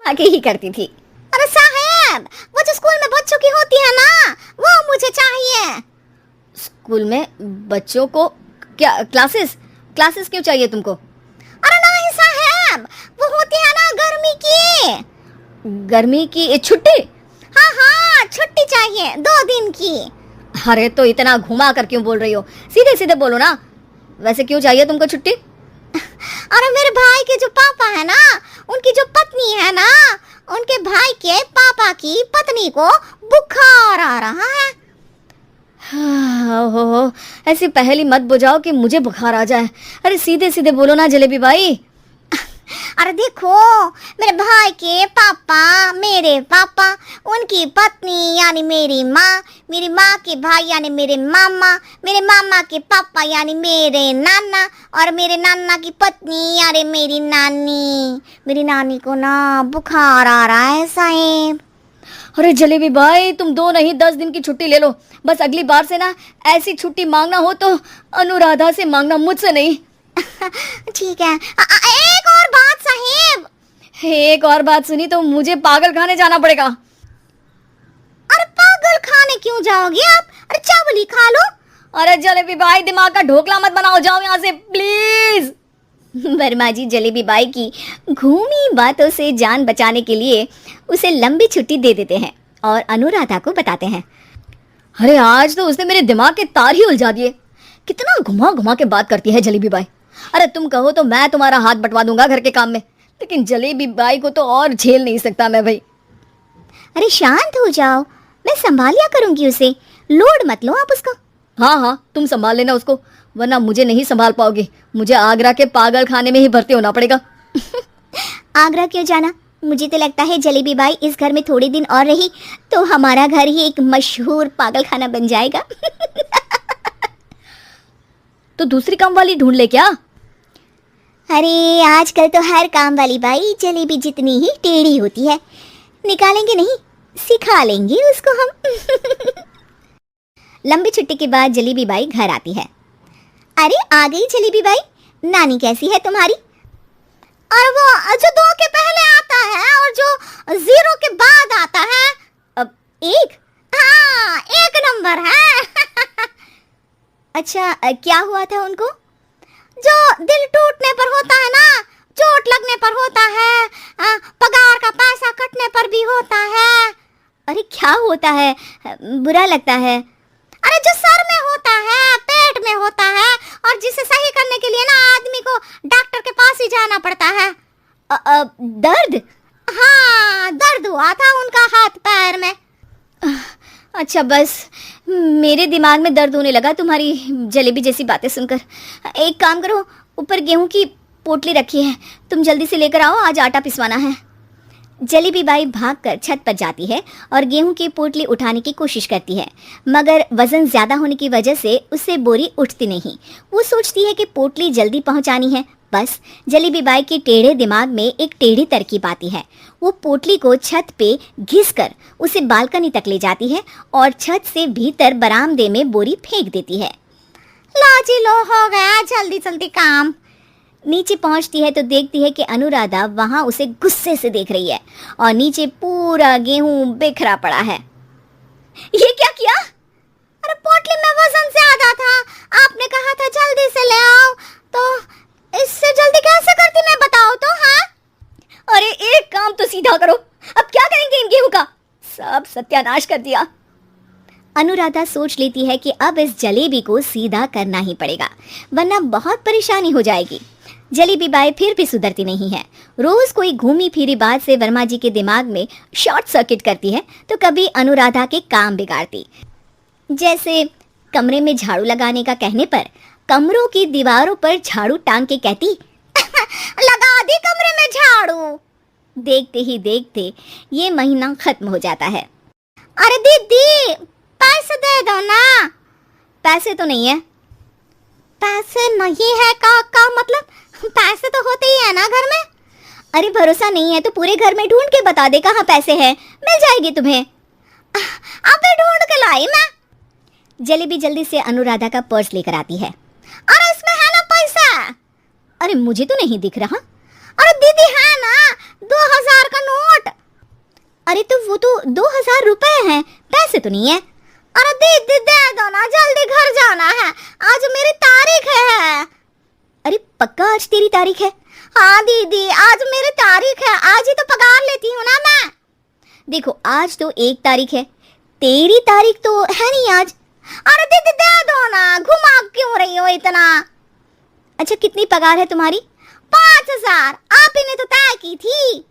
आके ही करती थी। अरे साहब, वो जो स्कूल में बच्चों की होती है ना, वो मुझे चाहिए। स्कूल में बच्चों को क्या क्लासेस क्लासेस क्यों चाहिए तुमको? अरे नहीं साहब, वो होती है ना गर्मी की। गर्मी की छुट्टी? हाँ हाँ, छुट्टी चाहिए 2 दिन की। अरे तो इतना घुमा कर क्यों बोल रही हो, सीधे सीधे बोलो ना। वैसे क्यों चाहिए तुमको छुट्टी? अरे मेरे भाई के जो पापा है ना, उनकी जो पत्नी है ना, उनके भाई के पापा की पत्नी को बुखार आ रहा है। ओहो, ऐसी पहेली मत बुझाओ कि मुझे बुखार आ जाए। अरे सीधे सीधे बोलो ना जलेबी भाई। अरे देखो, मेरे भाई के पापा, मेरे पापा, उनकी पत्नी यानी मेरी माँ के भाई यानी मेरे मामा के पापा यानी मेरे नाना, और मेरे नाना की पत्नी यानी मेरी नानी। मेरी नानी को ना बुखार आ रहा है साहब। अरे जलेबी भाई, तुम 2 नहीं 10 दिन की छुट्टी ले लो। बस अगली बार से ना ऐसी छुट्टी मांगना हो तो अनुराधा से मांगना, मुझसे नहीं। ठीक है। एक और बात साहिब। एक और बात सुनी तो मुझे पागल खाने जाना पड़ेगा। अरे पागल खाने क्यों जाओगे आप? अरे चावल ही खा लो। अरे जलेबी भाई, दिमाग का ढोकला मत बनाओ, जाओ यहाँ से प्लीज। वर्मा जी जलेबी बाई की घूमी बातों से जान बचाने के लिए उसे लंबी छुट्टी दे देते हैं और अनुराधा को बताते हैं। अरे आज तो उसने मेरे दिमाग के तार ही उलझा दिए। कितना घुमा घुमा के बात करती है जलेबी बाई। अरे तुम कहो तो मैं तुम्हारा हाथ बंटवा दूंगा घर के काम में, लेकिन जलेबी बाई को तो और झेल नहीं सकता मैं भाई। अरे शांत हो जाओ, मैं संभालिया करूंगी उसे, लोड मत लो आप उसको। हाँ हाँ, तुम संभाल लेना उसको, वरना मुझे नहीं संभाल पाओगे। मुझे आगरा के पागल खाने में ही भर्ती होना पड़ेगा। आगरा क्यों जाना? मुझे तो लगता है जलेबी बाई इस घर में थोड़े दिन और रही तो हमारा घर ही एक मशहूर पागल खाना बन जाएगा। तो दूसरी काम वाली ढूंढ ले क्या? अरे आजकल तो हर काम वाली बाई जलेबी जितनी ही टेढ़ी होती है। निकालेंगे नहीं, सिखा लेंगे उसको हम। लंबी छुट्टी के बाद जलेबी बाई घर आती है। अरे आ गई जलेबी बाई, नानी कैसी है तुम्हारी? और वो जो 2 के पहले आता है और जो 0 के बाद आता है, अब 1, हाँ 1 नंबर है। अच्छा क्या हुआ था उनको? जो दिल टूटने पर होता है ना, चोट लगने पर होता है, पगार का पैसा कटने पर भी होता है। अरे क्या होता है, बुरा लगता है? अरे जो सर में होता है, पेट में होता है, और जिसे सही करने के लिए ना आदमी को डॉक्टर के पास ही जाना पड़ता है। दर्द? हाँ, दर्द हुआ था उनका हाथ पैर में। अच्छा बस मेरे दिमाग में दर्द होने लगा तुम्हारी जलेबी जैसी बातें सुनकर। एक काम करो, ऊपर गेहूं की पोटली रखी है, तुम जल्दी से लेकर आओ, आज आटा पिसवाना है। जलेबी बाई भागकर छत पर जाती है और गेहूं की पोटली उठाने की कोशिश करती है, मगर वजन ज्यादा होने की वजह से उससे बोरी उठती नहीं। वो सोचती है कि पोटली जल्दी पहुंचानी है। बस जलेबी बाई के टेढ़े दिमाग में एक टेढ़ी तरकीब आती है। वो पोटली को छत पे घिसकर उसे बालकनी तक ले जाती है और छत से भीतर बरामदे में बोरी फेंक देती है। लाजी लो, हो गया जल्दी जल्दी काम। नीचे पहुंचती है तो देखती है कि अनुराधा वहां उसे गुस्से से देख रही है और नीचे पूरा गेहूं बिखरा पड़ा है। ये क्या किया? अरे पोटली में वजन ज्यादा था, आपने कहा था जल्दी से ले आओ, तो इससे जल्दी कैसे करती मैं बताओ तो। हाँ अरे एक काम तो सीधा करो, अब क्या करेंगे इन गेहूं का? सब सत्यानाश कर दिया। अनुराधा सोच लेती है कि अब इस जलेबी को सीधा करना ही पड़ेगा, वरना बहुत परेशानी हो जाएगी। जलेबी बाई फिर भी सुधरती नहीं है। रोज कोई घूमी फिरी बात से वर्मा जी के दिमाग में शॉर्ट सर्किट करती है, तो कभी अनुराधा के काम बिगाड़ती। जैसे कमरे में झाड़ू लगाने का कहने पर कमरों की दीवारों पर झाड़ू टांग के कहती, लगा दी कमरे में झाड़ू। देखते ही देखते ये महीना खत्म हो जाता है। अरे दीदी पैसे दे दो ना। पैसे तो नहीं है। पैसे नहीं है का मतलब? पैसे तो होते ही है ना घर में। अरे भरोसा नहीं है तो पूरे घर में ढूंढ के बता दे कहाँ पैसे हैं, मिल जाएगी तुम्हें। अबे ढूंढ के लाई मैं। जलेबी जल्दी से अनुराधा का पर्स लेकर आती है। अरे इसमें है ना पैसा? अरे मुझे तो नहीं दिख रहा। अरे दीदी है ना, 2000 का नोट अरे तो वो तो 2,000 रुपए हैं, पैसे तो नहीं है। अरे दीदी दे दो ना, जल्दी घर जाना है, आज मेरी तारीख है। अरे पक्का आज तेरी तारीख है? हाँ दीदी, आज मेरी तारीख है, आज ही तो पगार लेती हूँ ना मैं। देखो आज तो 1 तारीख है, तेरी तारीख तो है नहीं आज। अरे दीदी दे दो ना, घुमा क्यों रही हो इतना? अच्छा कितनी पगार है तुम्हारी? 5,000, आप ही ने तो तय की थी।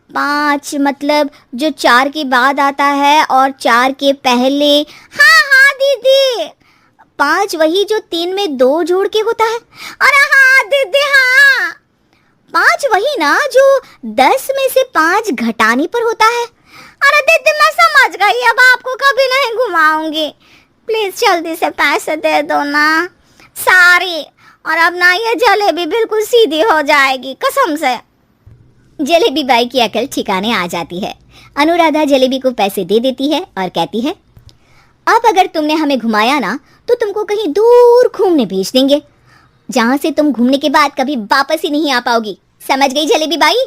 5 मतलब जो 4 के बाद आता है और 4 के पहले? हाँ हाँ दीदी। 5 वही जो 3 में 2 जोड़ के होता है? अरे हाँ दीदी हाँ। 5 वही ना जो 10 में से 5 घटाने पर होता है? अरे दीदी मैं समझ गई, अब आपको कभी नहीं घुमाऊंगी, प्लीज जल्दी से पैसे दे दो ना, सारी। और अब ना ये जलेबी बिल्कुल सीधी हो जाएगी कसम से। जलेबी बाई की अकल ठिकाने आ जाती है। अनुराधा जलेबी को पैसे दे देती है और कहती है, अब अगर तुमने हमें घुमाया ना तो तुमको कहीं दूर घूमने भेज देंगे, जहां से तुम घूमने के बाद कभी वापस ही नहीं आ पाओगी। समझ गई जलेबी बाई?